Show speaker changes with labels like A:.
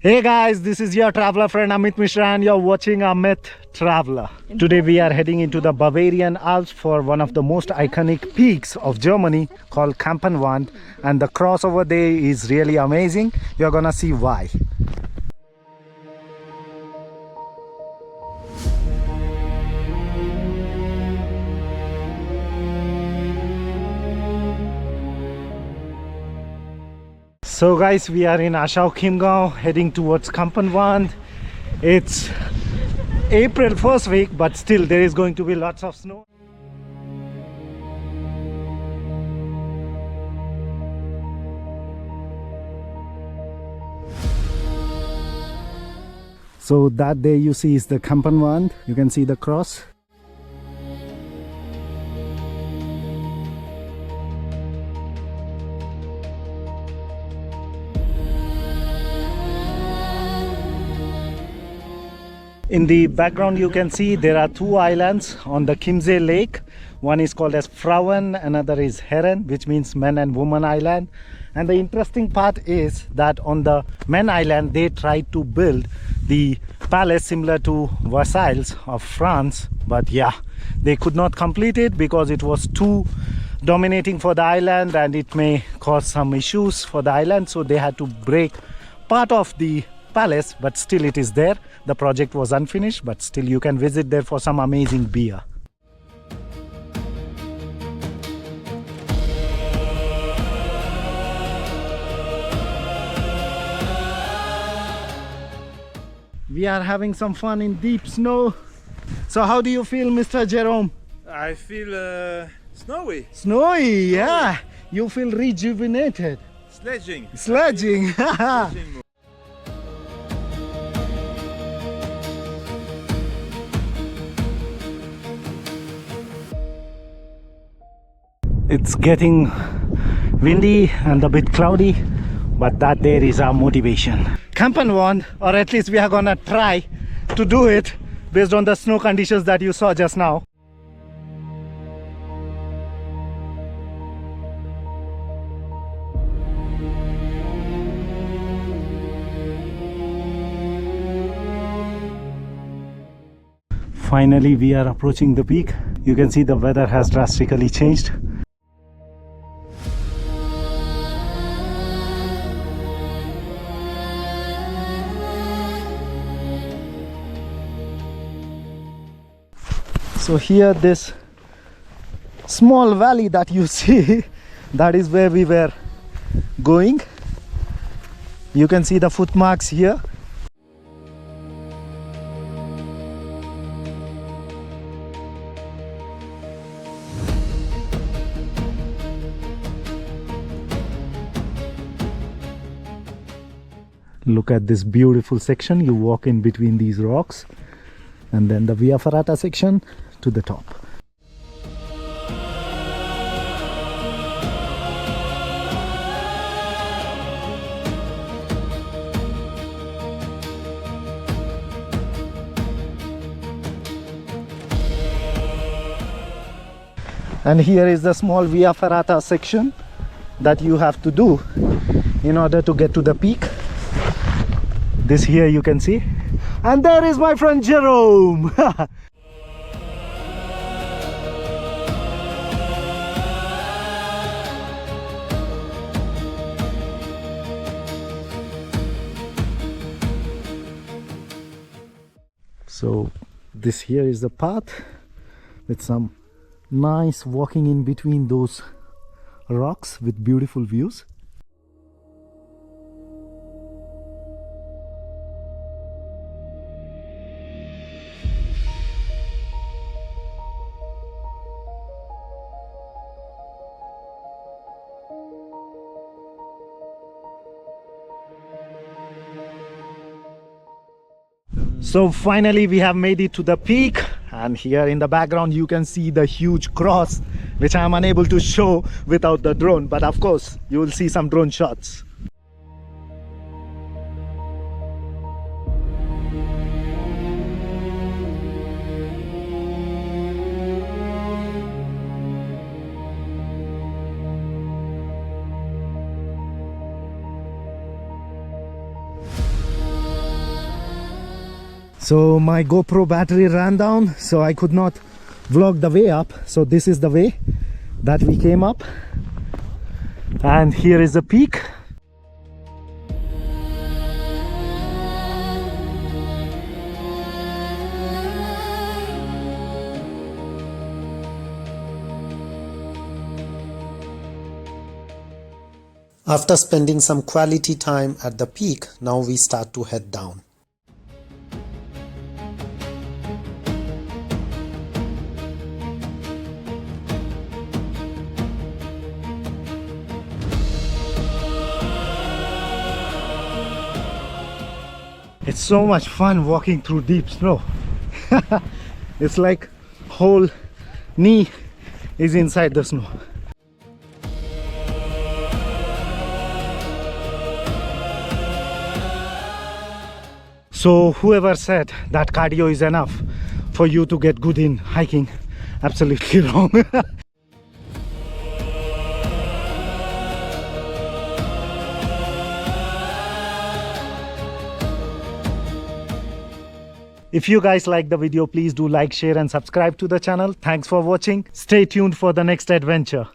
A: Hey guys, this is your traveler friend Amit Mishra and you're watching Amit Traveler. Today we are heading into the Bavarian Alps for one of the most iconic peaks of Germany called Kampenwand, and the crossover there is really amazing. You're gonna see why. So guys, we are in Aschau, Chiemgau, heading towards Kampenwand. It's April first week, but still there is going to be lots of snow. So that there you see is the Kampenwand. You can see the cross. In the background you can see there are two islands on the Chiemsee lake. One is called as Frauen, another is Herren, which means men and woman island. And the interesting part is that on the men island they tried to build the palace similar to Versailles of France, but yeah, they could not complete it because it was too dominating for the island and it may cause some issues for the island, so they had to break part of the palace, but still it is there. The project was unfinished, but still you can visit there for some amazing beer. We are having some fun in deep snow. So how do you feel, Mr. Jerome?
B: I feel snowy.
A: Snowy, yeah. You feel rejuvenated.
B: Sledging.
A: Sledging.
B: Sledging.
A: It's getting windy and a bit cloudy, but that there is our motivation. Kampenwand, or at least we are gonna try to do it based on the snow conditions that you saw just now. Finally, we are approaching the peak. You can see the weather has drastically changed. So here, this small valley that you see, that is where we were going. You can see the footmarks here. Look at this beautiful section. You walk in between these rocks, and then the Via Ferrata section to the top. And here is the small Via Ferrata section that you have to do in order to get to the peak. This here you can see. And there is my friend Jerome. So this here is the path with some nice walking in between those rocks with beautiful views. So finally we have made it to the peak, and here in the background you can see the huge cross, which I am unable to show without the drone, but of course you will see some drone shots. So my GoPro battery ran down, so I could not vlog the way up. So this is the way that we came up, and here is the peak. After spending some quality time at the peak, now we start to head down. It's so much fun walking through deep snow. It's like whole knee is inside the snow. So whoever said that cardio is enough for you to get good in hiking, absolutely wrong. If you guys like the video, please do like, share and subscribe to the channel. Thanks for watching. Stay tuned for the next adventure.